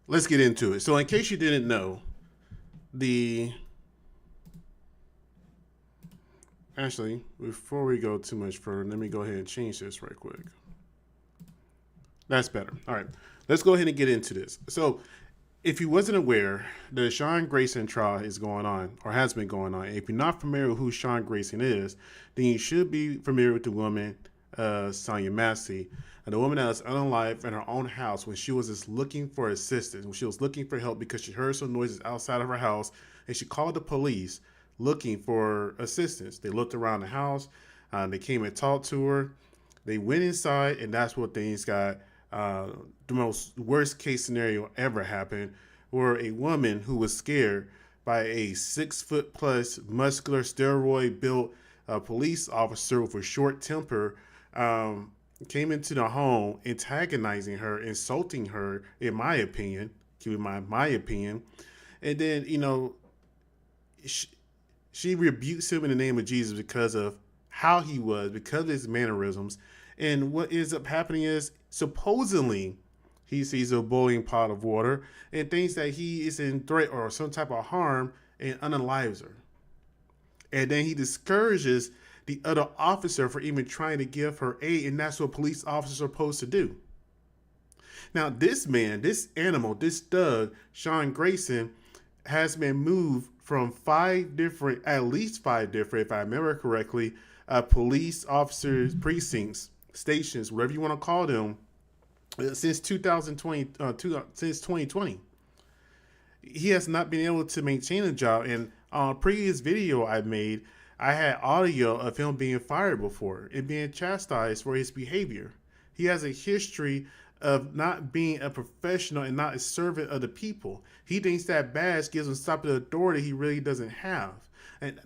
let's get into it. So, in case you didn't know, the actually, before we go too much further, let me go ahead and change this right quick. That's better. All right, let's go ahead and get into this. So, if you wasn't aware, the Sean Grayson trial is going on, or has been going on. If you're not familiar with who Sean Grayson is, then you should be familiar with the woman, Sonya Massey, and the woman that was unalive in her own house when she was just looking for assistance, when she was looking for help because she heard some noises outside of her house, and she called the police looking for assistance. They looked around the house, they came and talked to her. They went inside, and that's what things got. The most worst case scenario ever happened, where a woman who was scared by a 6 foot plus muscular steroid built police officer with a short temper came into the home, antagonizing her, insulting her, in my opinion, keep in mind my opinion, and then she rebukes him in the name of Jesus because of how he was, because of his mannerisms. And what ends up happening is, supposedly, he sees a boiling pot of water and thinks that he is in threat or some type of harm and unalives her. And then he discourages the other officer for even trying to give her aid, and that's what police officers are supposed to do. Now, this man, this animal, this thug, Sean Grayson, has been moved from at least five different, if I remember correctly, police officers, precincts, stations, whatever you want to call them, since 2020. He has not been able to maintain a job. And on a previous video I made, I had audio of him being fired before and being chastised for his behavior. He has a history of not being a professional and not a servant of the people. He thinks that badge gives him some type of authority he really doesn't have. And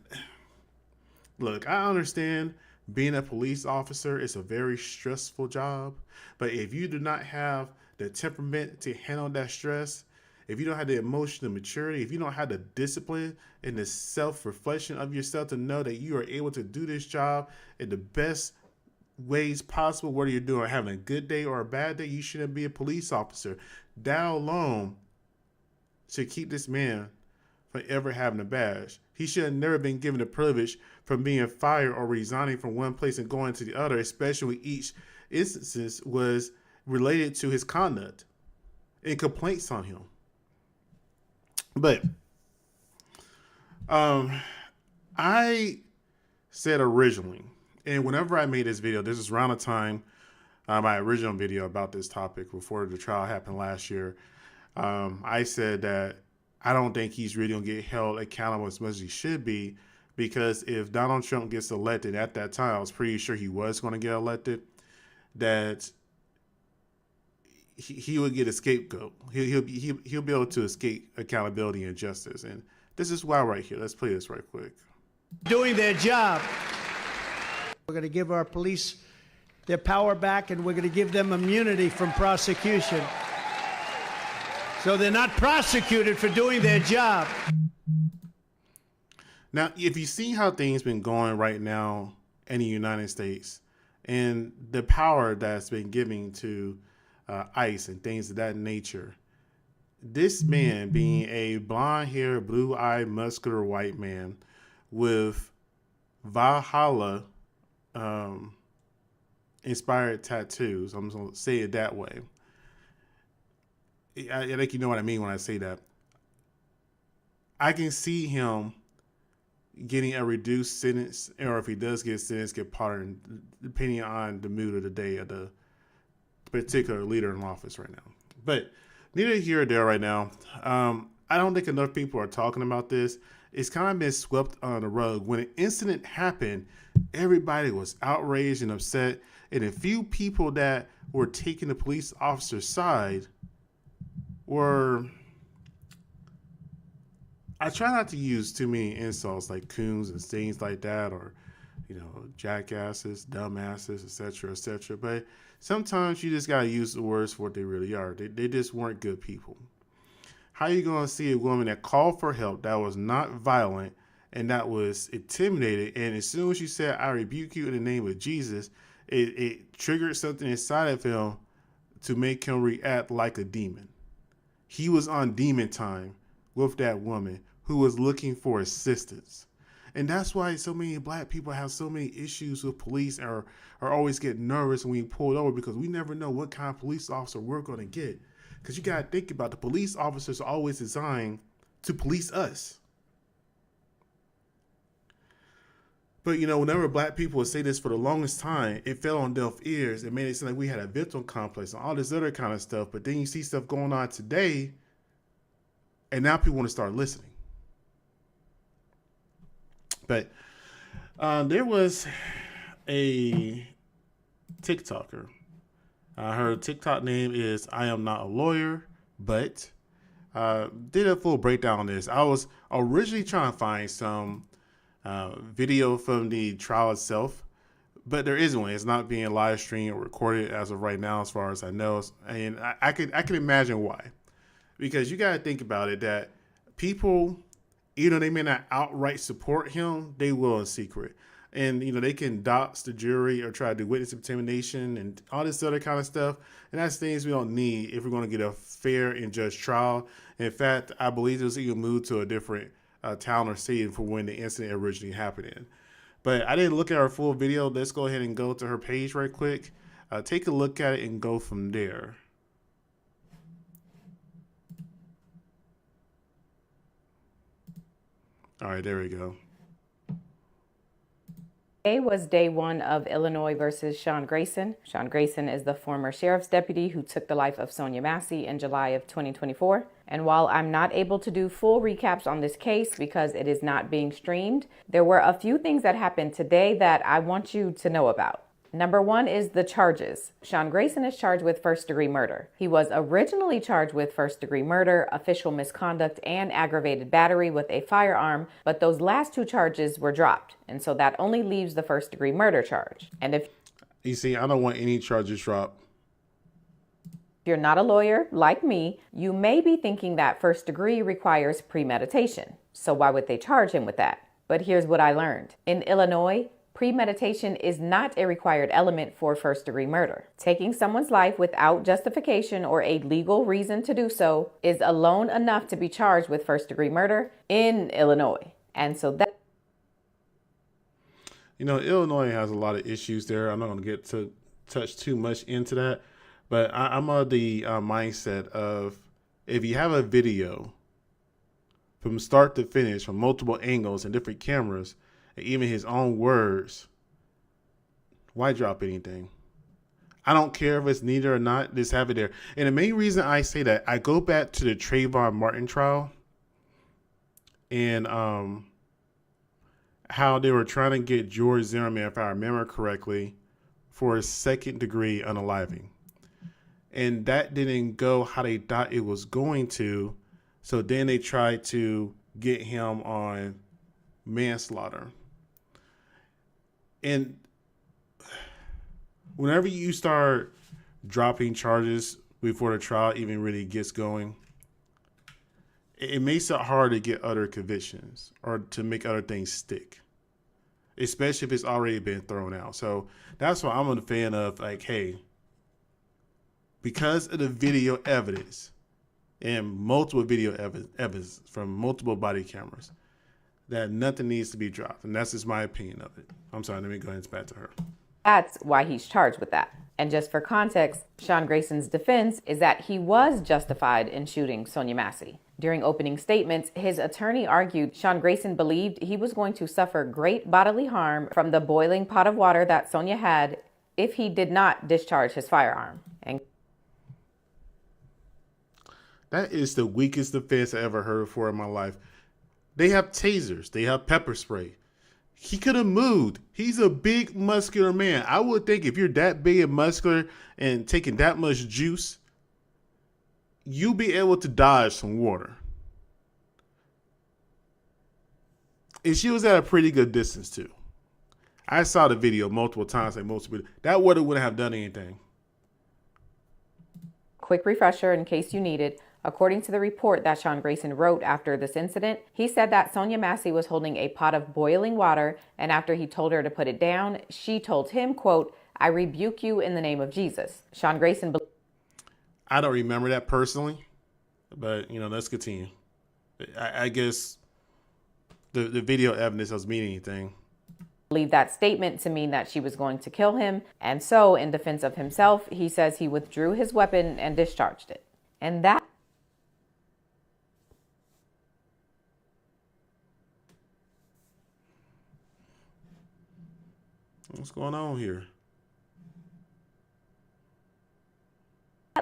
look, I understand being a police officer is a very stressful job, but if you do not have the temperament to handle that stress, if you don't have the emotional maturity, if you don't have the discipline and the self-reflection of yourself to know that you are able to do this job in the best ways possible, whether you're having a good day or a bad day, you shouldn't be a police officer. That alone should keep this man from ever having a badge. He should have never been given the privilege from being fired or resigning from one place and going to the other, especially when each instance was related to his conduct and complaints on him. But I said originally, and whenever I made this video, this is around the time my original video about this topic before the trial happened last year, I said that I don't think he's really going to get held accountable as much as he should be, because if Donald Trump gets elected at that time, I was pretty sure he was going to get elected, that he would get a scapegoat. He'll be able to escape accountability and justice. And this is why right here. Let's play this right quick. Doing their job. We're going to give our police their power back, and we're going to give them immunity from prosecution. So they're not prosecuted for doing their job. Now, if you see how things been going right now in the United States and the power that's been given to ICE and things of that nature, this man being a blonde-haired, blue-eyed, muscular white man with Valhalla inspired tattoos, I'm going to say it that way. I think you know what I mean when I say that. I can see him getting a reduced sentence, or if he does get sentenced, get pardoned, depending on the mood of the day of the particular leader in office right now. But neither here nor there right now. I don't think enough people are talking about this. It's kind of been swept on the rug. When an incident happened, everybody was outraged and upset, and a few people that were taking the police officer's side were, I try not to use too many insults like coons and things like that, or, jackasses, dumbasses, etc., but sometimes you just got to use the words for what they really are. They just weren't good people. How are you going to see a woman that called for help, that was not violent, and that was intimidated, and as soon as she said, "I rebuke you in the name of Jesus," it triggered something inside of him to make him react like a demon. He was on demon time with that woman who was looking for assistance. And that's why so many black people have so many issues with police or always get nervous when we pulled over, because we never know what kind of police officer we're going to get. Because you got to think about, the police officers are always designed to police us. But, you know, whenever black people would say this for the longest time, it fell on deaf ears. It made it seem like we had a victim complex and all this other kind of stuff. But then you see stuff going on today, and now people want to start listening. But there was a TikToker. Her TikTok name is I Am Not a Lawyer, but did a full breakdown on this. I was originally trying to find some video from the trial itself, but there isn't one. It's not being live streamed or recorded as of right now, as far as I know. And I can imagine why. Because you got to think about it, that people, even though they may not outright support him, they will in secret. And, you know, they can dox the jury or try to do witness intimidation and all this other kind of stuff. And that's things we don't need if we're going to get a fair and just trial. In fact, I believe it was even moved to a different town or city for when the incident originally happened in. But I didn't look at her full video. Let's go ahead and go to her page right quick. Take a look at it and go from there. All right, there we go. Today was day one of Illinois versus Sean Grayson. Sean Grayson is the former sheriff's deputy who took the life of Sonya Massey in July of 2024. And while I'm not able to do full recaps on this case because it is not being streamed, there were a few things that happened today that I want you to know about. Number one is the charges. Sean Grayson is charged with first-degree murder. He was originally charged with first-degree murder, official misconduct, and aggravated battery with a firearm, but those last two charges were dropped, and so that only leaves the first-degree murder charge. And if you see, I don't want any charges dropped. you're not a lawyer like me, you may be thinking that first degree requires premeditation. So why would they charge him with that? But here's what I learned. In Illinois, premeditation is not a required element for first-degree murder. Taking someone's life without justification or a legal reason to do so is alone enough to be charged with first-degree murder in Illinois. And so that... You know, Illinois has a lot of issues there. I'm not going to get to touch too much into that. But I'm of the mindset of, if you have a video from start to finish, from multiple angles and different cameras, and even his own words, why drop anything? I don't care if it's needed or not, just have it there. And the main reason I say that, I go back to the Trayvon Martin trial and how they were trying to get George Zimmerman, if I remember correctly, for a second-degree unaliving. And that didn't go how they thought it was going to. So then they tried to get him on manslaughter. And whenever you start dropping charges before the trial even really gets going, it makes it hard to get other convictions or to make other things stick, especially if it's already been thrown out. So that's why I'm a fan of, like, hey, because of the video evidence and multiple video evidence from multiple body cameras, that nothing needs to be dropped. And that's just my opinion of it. I'm sorry, let me go ahead and back to her. That's why he's charged with that. And just for context, Sean Grayson's defense is that he was justified in shooting Sonya Massey. During opening statements, his attorney argued Sean Grayson believed he was going to suffer great bodily harm from the boiling pot of water that Sonya had if he did not discharge his firearm. And that is the weakest defense I ever heard before in my life. They have tasers. They have pepper spray. He could have moved. He's a big, muscular man. I would think if you're that big and muscular and taking that much juice, you'll be able to dodge some water. And she was at a pretty good distance, too. I saw the video multiple times. That water wouldn't have done anything. Quick refresher in case you need it. According to the report that Sean Grayson wrote after this incident, he said that Sonya Massey was holding a pot of boiling water, and after he told her to put it down, she told him, quote, "I rebuke you in the name of Jesus." Sean Grayson... I don't remember that personally. But, let's continue. I guess the video evidence doesn't mean anything. Believe that statement to mean that she was going to kill him. And so, in defense of himself, he says he withdrew his weapon and discharged it. And that What's going on here?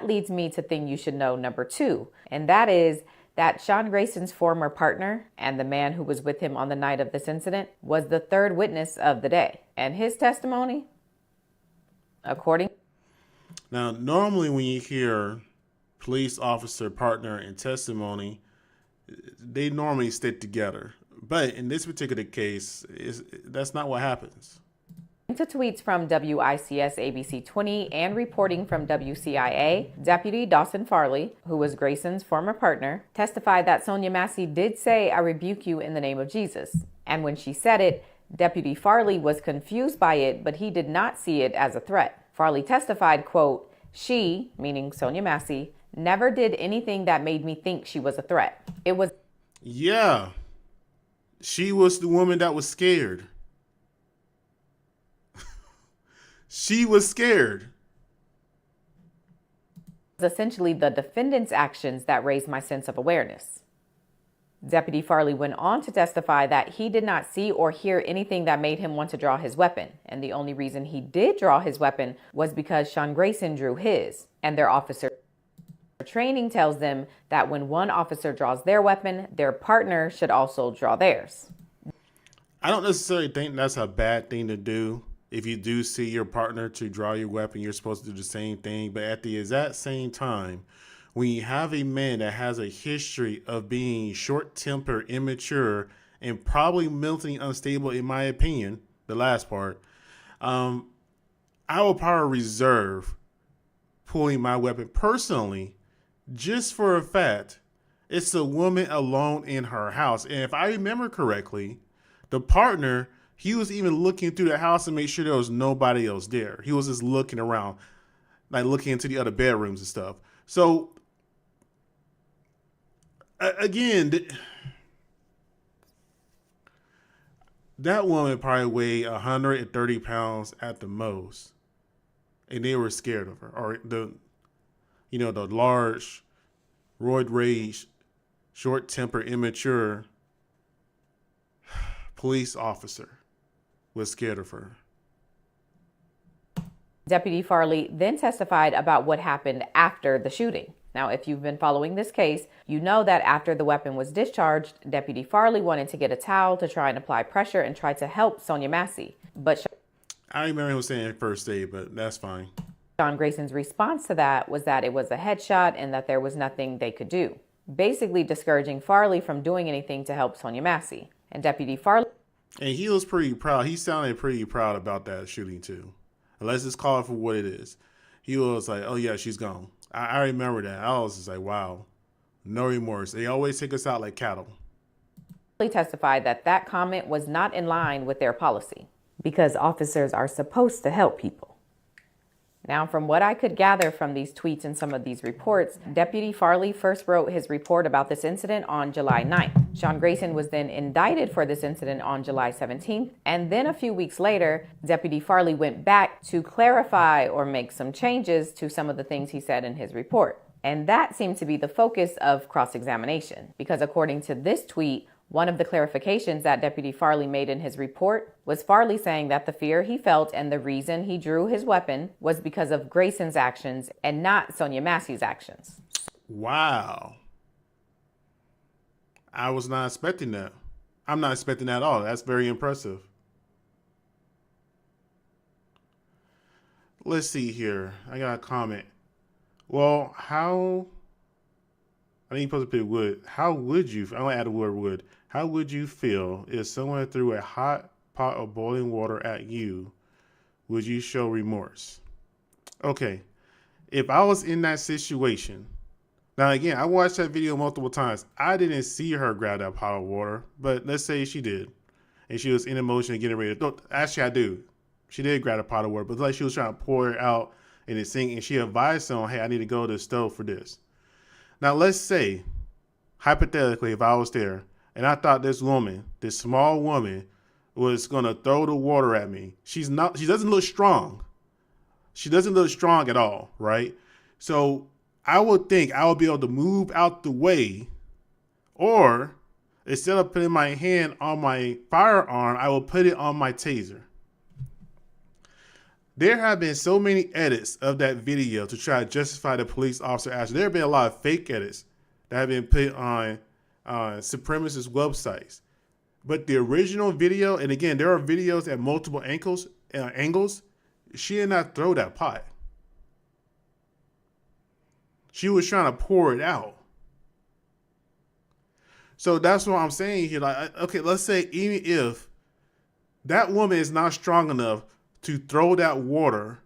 leads me to thing you should know number 2, and that is that Sean Grayson's former partner and the man who was with him on the night of this incident was the third witness of the day. And his testimony, Now, normally when you hear police officer, partner, and testimony, they normally stick together. But in this particular case, that's not what happens. to tweets from WICS ABC 20 and reporting from WCIA, Deputy Dawson Farley, who was Grayson's former partner, testified that Sonya Massey did say, "I rebuke you in the name of Jesus." And when she said it, Deputy Farley was confused by it, but he did not see it as a threat. Farley testified, quote, "She," meaning Sonya Massey, "never did anything that made me think she was a threat. It was..." Yeah. She was the woman that was scared. She was scared. essentially the defendant's actions that raised my sense of awareness. Deputy Farley went on to testify that he did not see or hear anything that made him want to draw his weapon, and the only reason he did draw his weapon was because Sean Grayson drew his, and their officer training tells them that when one officer draws their weapon, their partner should also draw theirs. I don't necessarily think that's a bad thing to do. If you do see your partner to draw your weapon, you're supposed to do the same thing. But at the exact same time, when you have a man that has a history of being short-tempered, immature, and probably mentally unstable, in my opinion, the last part, I will probably reserve pulling my weapon personally, just for a fact, it's a woman alone in her house. And if I remember correctly, the partner, he was even looking through the house to make sure there was nobody else there. He was just looking around, like looking into the other bedrooms and stuff. So, again, that woman probably weighed 130 pounds at the most. And they were scared of her. Or the large, roid rage, short-tempered, immature police officer was scared of her. Deputy Farley then testified about what happened after the shooting. Now, if you've been following this case, you know that after the weapon was discharged, Deputy Farley wanted to get a towel to try and apply pressure and try to help Sonya Massey. But I remember him saying first aid, but that's fine. Sean Grayson's response to that was that it was a headshot and that there was nothing they could do, basically discouraging Farley from doing anything to help Sonya Massey. And Deputy Farley... And he was pretty proud. He sounded pretty proud about that shooting too. And let's just call it for what it is. He was like, oh yeah, she's gone. I remember that. I was just like, wow, no remorse. They always take us out like cattle. testified that that comment was not in line with their policy because officers are supposed to help people. Now, from what I could gather from these tweets and some of these reports, Deputy Farley first wrote his report about this incident on July 9th. Sean Grayson was then indicted for this incident on July 17th. And then a few weeks later, Deputy Farley went back to clarify or make some changes to some of the things he said in his report. And that seemed to be the focus of cross-examination, because according to this tweet, one of the clarifications that Deputy Farley made in his report was Farley saying that the fear he felt and the reason he drew his weapon was because of Grayson's actions and not Sonya Massey's actions. Wow. I was not expecting that. I'm not expecting that at all. That's very impressive. Let's see here. I got a comment. Well, I think you're supposed to put would. How would you, I want to add the word would. How would you feel if someone threw a hot pot of boiling water at you? Would you show remorse? Okay. If I was in that situation, now again, I watched that video multiple times. I didn't see her grab that pot of water, but let's say she did. And she was in emotion and getting ready to, actually I do. She did grab a pot of water, but like she was trying to pour it out in the sink, and she advised someone, hey, I need to go to the stove for this. Now, let's say, hypothetically, if I was there and I thought this woman, this small woman, was going to throw the water at me. She doesn't look strong. She doesn't look strong at all, right? So I would think I would be able to move out the way, or instead of putting my hand on my firearm, I will put it on my taser. There have been so many edits of that video to try to justify the police officer action. There have been a lot of fake edits that have been put on supremacist websites. But the original video, and again, there are videos at multiple angles. She did not throw that pot. She was trying to pour it out. So that's what I'm saying here. Like, okay, let's say even if that woman is not strong enough to throw that water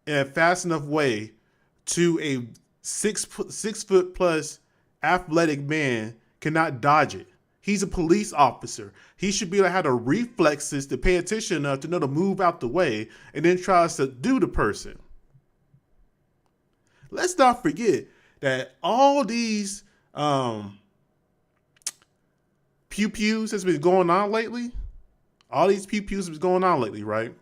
in a fast enough way to a 6 foot plus athletic man cannot dodge it. He's a police officer. He should be able to have the reflexes to pay attention enough to know to move out the way and then try to subdue the person. Let's not forget that all these pew-pews has been going on lately. All these pew-pews have been going on lately, right?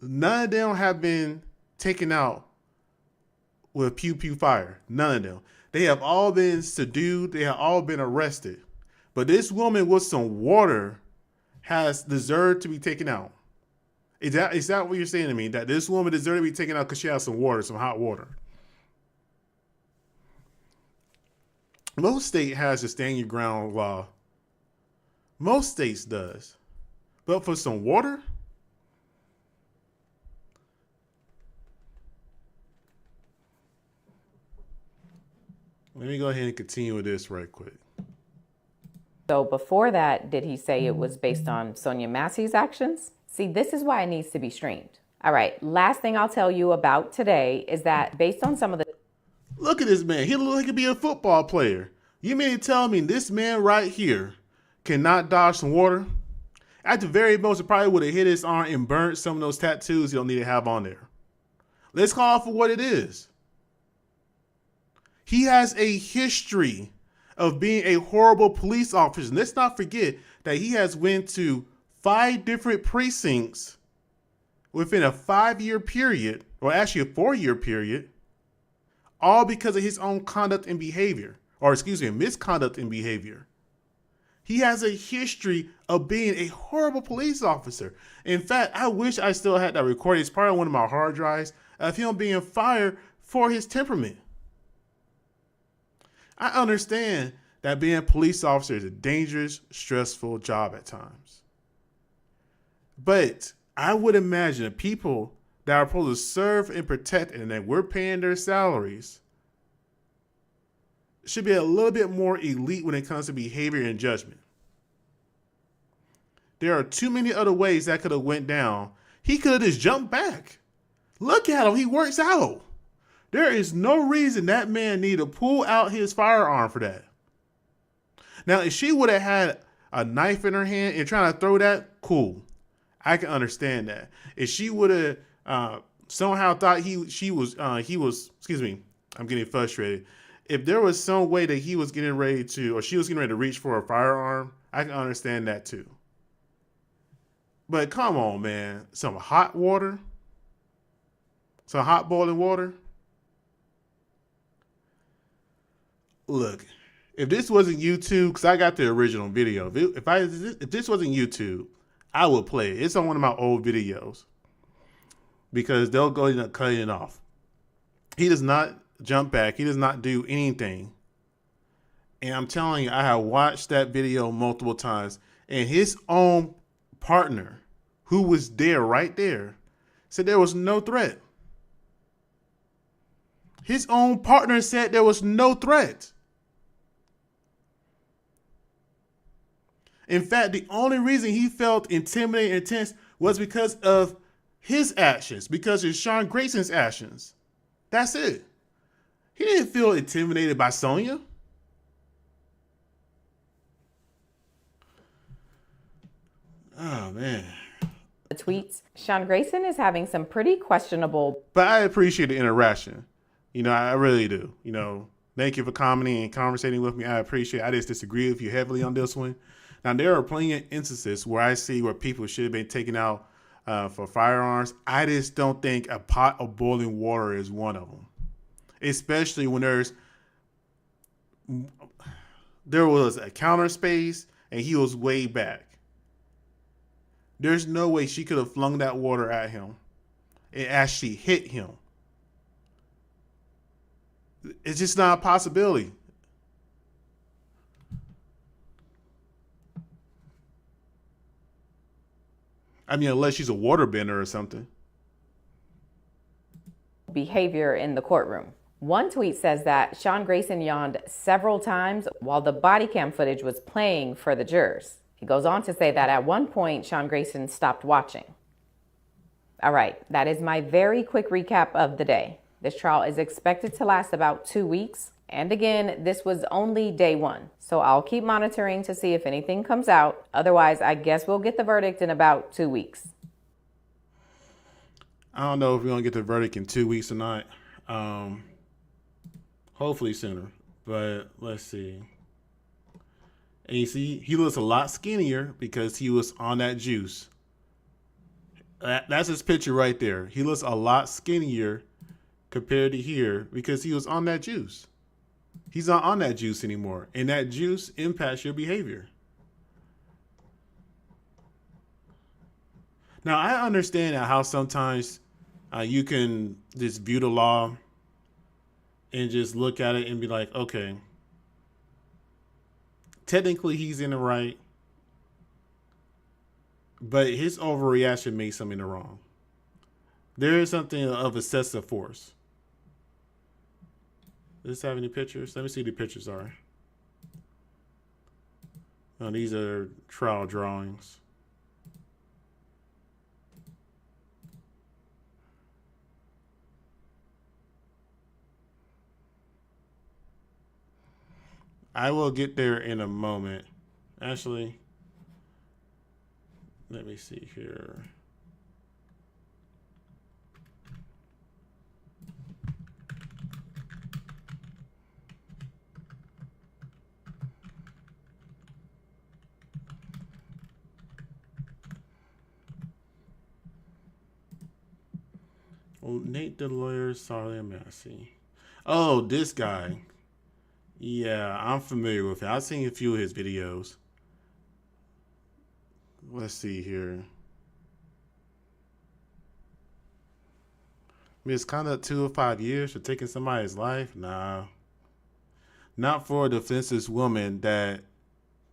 None of them have been taken out with pew-pew fire. None of them. They have all been subdued. They have all been arrested. But this woman with some water has deserved to be taken out. Is that what you're saying to me? That this woman deserved to be taken out because she has some water, some hot water? Most state has a stand your ground law. Most states does. But for some water? Let me go ahead and continue with this right quick. So before that, did he say it was based on Sonya Massey's actions? See, this is why it needs to be streamed. All right, last thing I'll tell you about today is that based on some of the... Look at this man. He looks like he could be a football player. You mean to tell me this man right here cannot dodge some water? At the very most, it probably would have hit his arm and burnt some of those tattoos you don't need to have on there. Let's call it for what it is. He has a history of being a horrible police officer. And let's not forget that he has went to 5 different precincts within a 5-year period, or actually a 4-year period, all because of his own conduct and behavior, or excuse me, misconduct and behavior. He has a history of being a horrible police officer. In fact, I wish I still had that recording. It's part of one of my hard drives of him being fired for his temperament. I understand that being a police officer is a dangerous, stressful job at times. But I would imagine the people that are supposed to serve and protect and that we're paying their salaries should be a little bit more elite when it comes to behavior and judgment. There are too many other ways that could have went down. He could have just jumped back. Look at him. He works out. There is no reason that man need to pull out his firearm for that. Now, if she would have had a knife in her hand and trying to throw that, cool. I can understand that. If she would have somehow thought he was, excuse me, I'm getting frustrated. If there was some way that he was getting ready to, or she was getting ready to reach for a firearm, I can understand that too. But come on, man. Some hot water, some hot boiling water. Look, if this wasn't YouTube, because I got the original video. If this wasn't YouTube, I would play it. It's on one of my old videos because they'll go and cut it off. He does not jump back. He does not do anything. And I'm telling you, I have watched that video multiple times. And his own partner, who was there right there, said there was no threat. His own partner said there was no threat. In fact, the only reason he felt intimidated and tense was because of his actions, because of Sean Grayson's actions. That's it. He didn't feel intimidated by Sonya. Oh, man. The tweets, Sean Grayson is having some pretty questionable... But I appreciate the interaction. I really do. Thank you for commenting and conversating with me. I appreciate it. I just disagree with you heavily on this one. Now, there are plenty of instances where I see where people should have been taken out for firearms. I just don't think a pot of boiling water is one of them, especially when there was a counter space and he was way back. There's no way she could have flung that water at him and actually hit him. It's just not a possibility. I mean, unless she's a waterbender or something. Behavior in the courtroom. One tweet says that Sean Grayson yawned several times while the body cam footage was playing for the jurors. He goes on to say that at one point, Sean Grayson stopped watching. All right, that is my very quick recap of the day. This trial is expected to last about 2 weeks. And again, this was only day one. So I'll keep monitoring to see if anything comes out. Otherwise, I guess we'll get the verdict in about 2 weeks. I don't know if we're going to get the verdict in 2 weeks or not. Hopefully sooner. But let's see. And you see, he looks a lot skinnier because he was on that juice. That's his picture right there. He looks a lot skinnier compared to here because he was on that juice. He's not on that juice anymore. And that juice impacts your behavior. Now, I understand how sometimes you can just view the law and just look at it and be like, okay, technically he's in the right, but his overreaction made something wrong. There is something of excessive force. Does this have any pictures? Let me see what the pictures are. Oh, these are trial drawings. I will get there in a moment. Actually, let me see here. Oh, Nate the lawyer, Sonya Massey. Oh, this guy. Yeah, I'm familiar with him. I've seen a few of his videos. Let's see here. Misconduct 2 or 5 years for taking somebody's life? Nah. Not for a defenseless woman that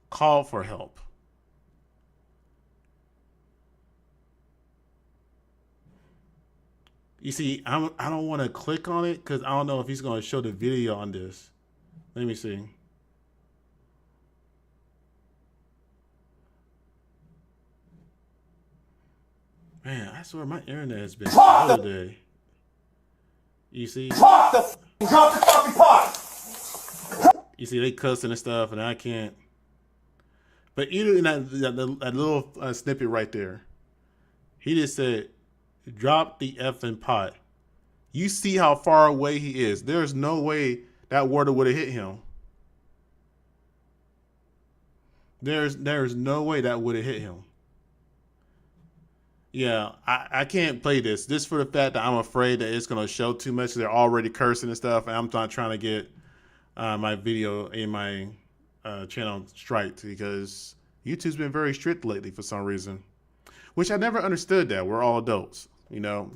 called for help. You see, I don't want to click on it because I don't know if he's going to show the video on this. Let me see. Man, I swear my internet has been slow today. You see? Drop the fucking pot! You see, they cussing and stuff, and I can't. But either in that little snippet right there, he just said, drop the effing pot. You see how far away he is. There's no way that water would have hit him. There's no way that would have hit him. Yeah, I can't play this. Just for the fact that I'm afraid that it's going to show too much. They're already cursing and stuff, and I'm not trying to get my video in my channel striked because YouTube's been very strict lately for some reason, which I never understood that. We're all adults, you know.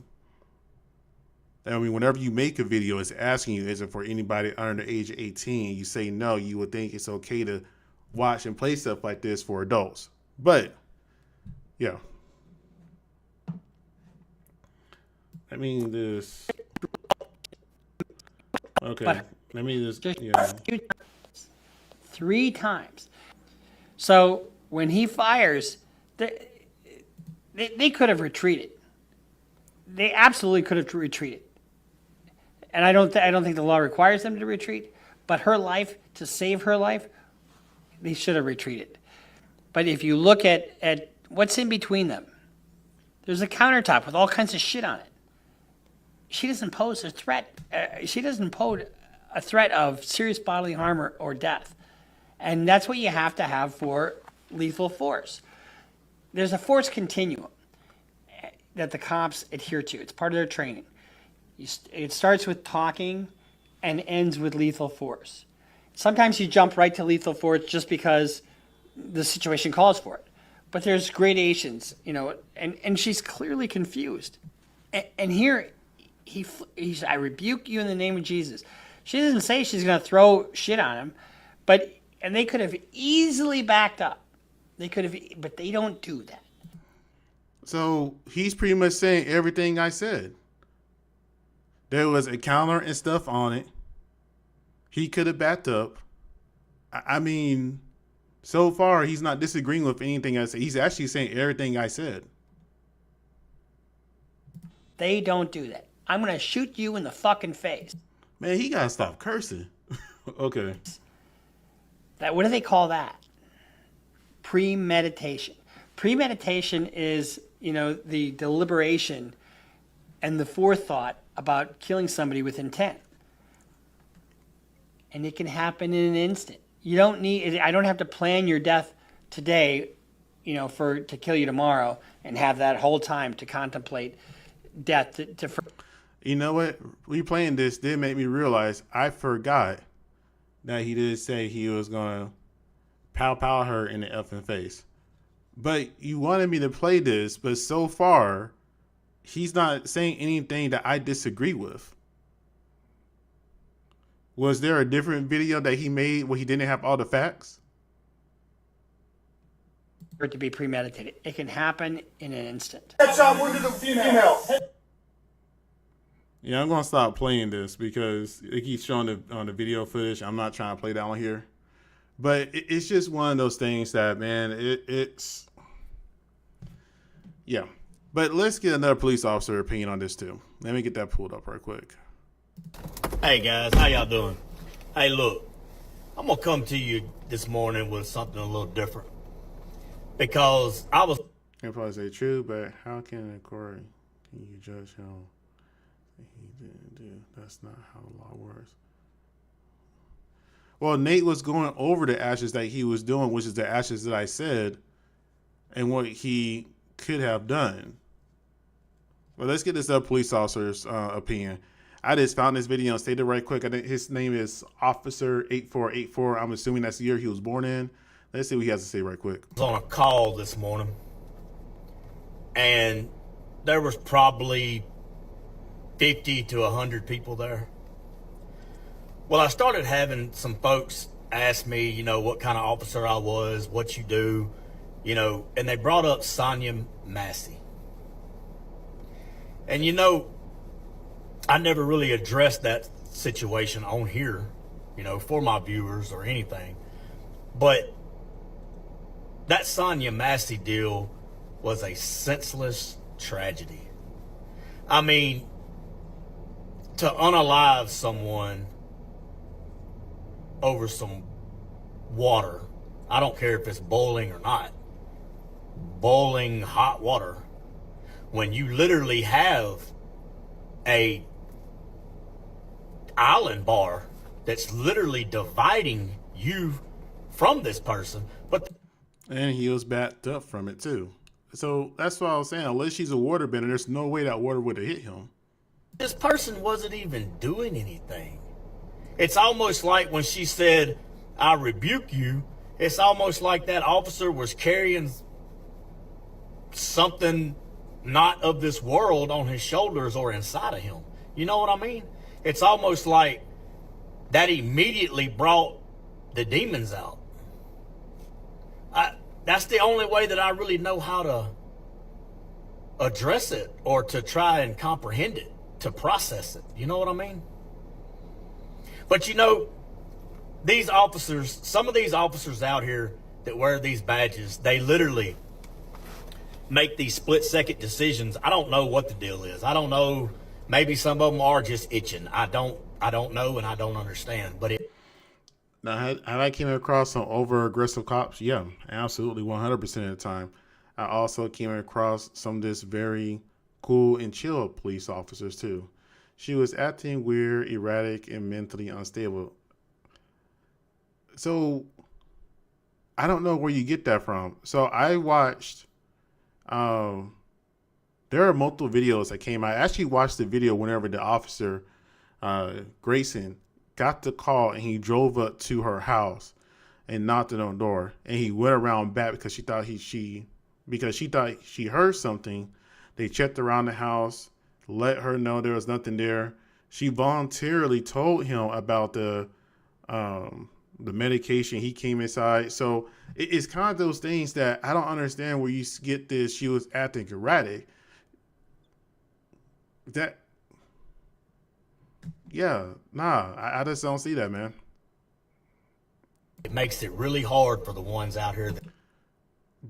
I mean, whenever you make a video, it's asking you, is it for anybody under the age of 18? You say no, you would think it's okay to watch and play stuff like this for adults. But, yeah. I mean, this. Okay. Let me just. Yeah. 3 times. So when he fires, they could have retreated. They absolutely could have retreated. And I don't think the law requires them to retreat. But her life, to save her life, they should have retreated. But if you look at what's in between them, there's a countertop with all kinds of shit on it. she doesn't pose a threat. She doesn't pose a threat of serious bodily harm or death. And that's what you have to have for lethal force. There's a force continuum that the cops adhere to. It's part of their training. It starts with talking and ends with lethal force. Sometimes you jump right to lethal force just because the situation calls for it. But there's gradations, you know, and she's clearly confused. And here, he's, I rebuke you in the name of Jesus. She doesn't say she's going to throw shit on him, and they could have easily backed up. But they don't do that. So he's pretty much saying everything I said. There was a counter and stuff on it. He could have backed up. I mean, so far he's not disagreeing with anything I said. He's actually saying everything I said. They don't do that. I'm going to shoot you in the fucking face. Man, he got to stop cursing. Okay. What do they call that? Premeditation. Premeditation is, you know, the deliberation and the forethought about killing somebody with intent. And it can happen in an instant. I don't have to plan your death today, you know, to kill you tomorrow and have that whole time to contemplate death. You know what? Replaying this did make me realize I forgot that he did say he was going to pow her in the effing face. But you wanted me to play this, but so far, he's not saying anything that I disagree with. Was there a different video that he made where he didn't have all the facts? For it to be premeditated. It can happen in an instant. Headshot wounded the female. Yeah, I'm going to stop playing this because it keeps showing on the video footage. I'm not trying to play that on here. But it's just one of those things that, man, it's... Yeah. But let's get another police officer opinion on this, too. Let me get that pulled up right quick. Hey, guys. How y'all doing? Hey, look. I'm going to come to you this morning with something a little different. Because I was... I'll probably say true, but how can a court can you judge him? He didn't do. That's not how the law works. Well, Nate was going over the actions that he was doing, which is the actions that I said, and what he could have done. Well, let's get this police officer's opinion. I just found this video and stated right quick. I think his name is Officer 8484. I'm assuming that's the year he was born in. Let's see what he has to say right quick. on a call this morning, and there was probably 50 to 100 people there. Well, I started having some folks ask me, you know, what kind of officer I was, what you do, you know, and they brought up Sonya Massey. And, you know, I never really addressed that situation on here, you know, for my viewers or anything. But that Sonya Massey deal was a senseless tragedy. I mean, to unalive someone over some water, I don't care if it's boiling or not, boiling hot water, when you literally have a island bar that's literally dividing you from this person. And he was backed up from it too. So that's what I was saying. Unless she's a waterbender, there's no way that water would have hit him. This person wasn't even doing anything. It's almost like when she said, I rebuke you, it's almost like that officer was carrying something not of this world on his shoulders or inside of him. You know what I mean? It's almost like that immediately brought the demons out. That's the only way that I really know how to address it or to try and comprehend it, to process it. You know what I mean? But you know, these officers, some of these officers out here that wear these badges, they literally make these split-second decisions. I don't know what the deal is. I don't know. Maybe some of them are just itching. I don't know, and I don't understand. But Now, had I came across some over-aggressive cops? Yeah, absolutely, 100% of the time. I also came across some of this very cool and chill police officers, too. She was acting weird, erratic, and mentally unstable. So I don't know where you get that from. So I watched. There are multiple videos that came out. I actually watched the video whenever the officer, Grayson, got the call and he drove up to her house and knocked on the door. And he went around back because she thought she heard something. They checked around the house, let her know there was nothing there. She voluntarily told him about the medication. He came inside. So it's kind of those things that I don't understand where you get this. She was acting erratic. I just don't see that, man. It makes it really hard for the ones out here.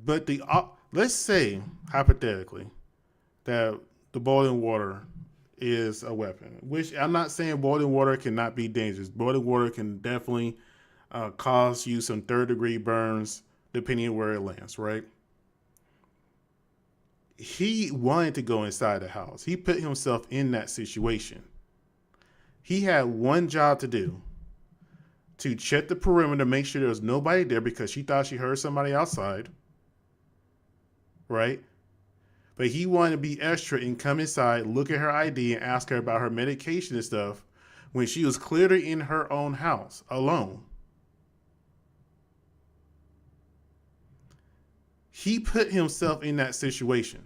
But let's say, hypothetically, that the boiling water is a weapon, which I'm not saying boiling water cannot be dangerous. Boiling water can definitely cause you some third-degree burns, depending on where it lands, right? He wanted to go inside the house. He put himself in that situation. He had one job to do, to check the perimeter, make sure there was nobody there because she thought she heard somebody outside, right? But he wanted to be extra and come inside, look at her ID, and ask her about her medication and stuff when she was clearly in her own house, alone. He put himself in that situation.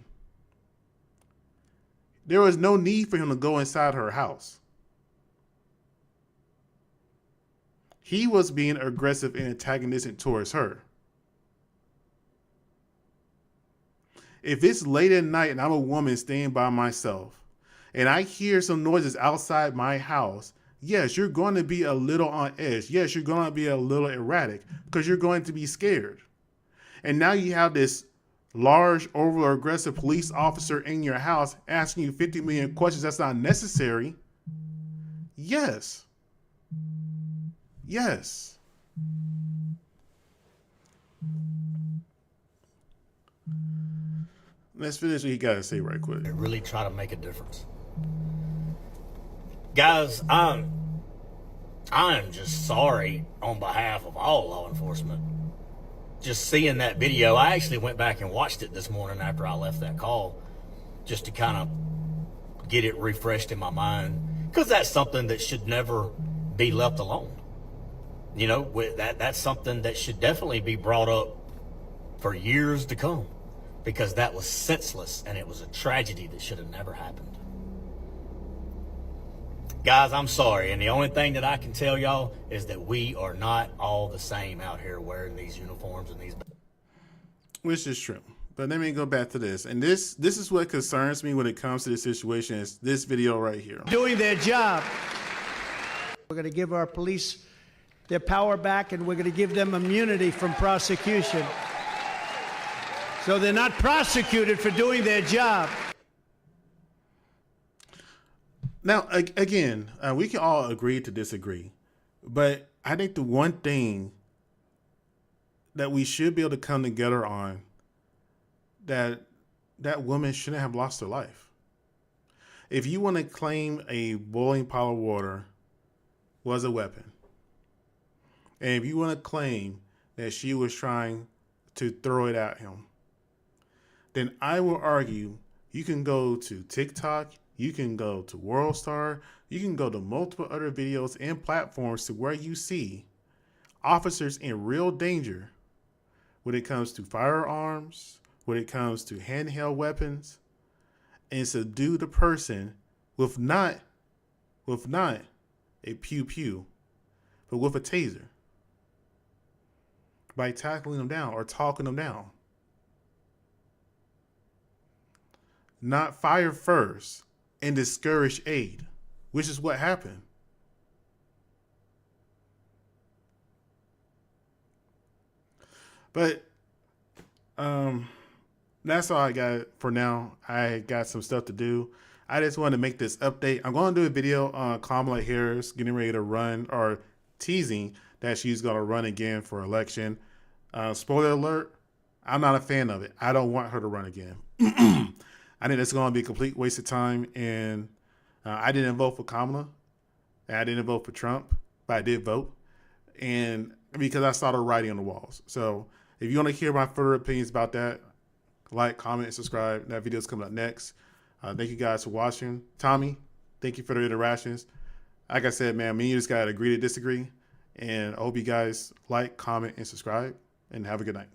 There was no need for him to go inside her house. He was being aggressive and antagonistic towards her. If it's late at night and I'm a woman staying by myself and I hear some noises outside my house, yes, you're going to be a little on edge. Yes, you're going to be a little erratic because you're going to be scared. And now you have this large, over aggressive police officer in your house asking you 50 million questions that's not necessary. Yes. Yes. Let's finish what he got to say right quick. Really try to make a difference. Guys, I am just sorry on behalf of all law enforcement. Just seeing that video, I actually went back and watched it this morning after I left that call, just to kind of get it refreshed in my mind, because that's something that should never be left alone. You know, that's something that should definitely be brought up for years to come, because that was senseless and it was a tragedy that should have never happened. Guys, I'm sorry, and the only thing that I can tell y'all is that we are not all the same out here wearing these uniforms and these. Which is true. But let me go back to this. And this is what concerns me when it comes to this situation, is this video right here. Doing their job. We're going to give our police their power back, and we're going to give them immunity from prosecution. So they're not prosecuted for doing their job. Now, again, we can all agree to disagree, but I think the one thing that we should be able to come together on, that woman shouldn't have lost her life. If you want to claim a boiling pot of water was a weapon, and if you want to claim that she was trying to throw it at him, then I will argue you can go to TikTok, you can go to WorldStar, you can go to multiple other videos and platforms to where you see officers in real danger when it comes to firearms, when it comes to handheld weapons, and subdue the person with not a pew-pew, but with a taser, by tackling them down or talking them down. Not fire first and discourage aid, which is what happened. But that's all I got for now. I got some stuff to do. I just wanted to make this update. I'm going to do a video on Kamala Harris getting ready to run, or teasing that she's going to run again for election. Spoiler alert, I'm not a fan of it. I don't want her to run again. I think it's going to be a complete waste of time, and I didn't vote for Kamala, and I didn't vote for Trump, but I did vote, and because I saw the writing on the walls. So if you want to hear my further opinions about that, like, comment, and subscribe. That video is coming up next. Thank you guys for watching. Tommy, thank you for the interactions. Like I said, man, me and you just got to agree to disagree. And I hope you guys like, comment, and subscribe. And have a good night.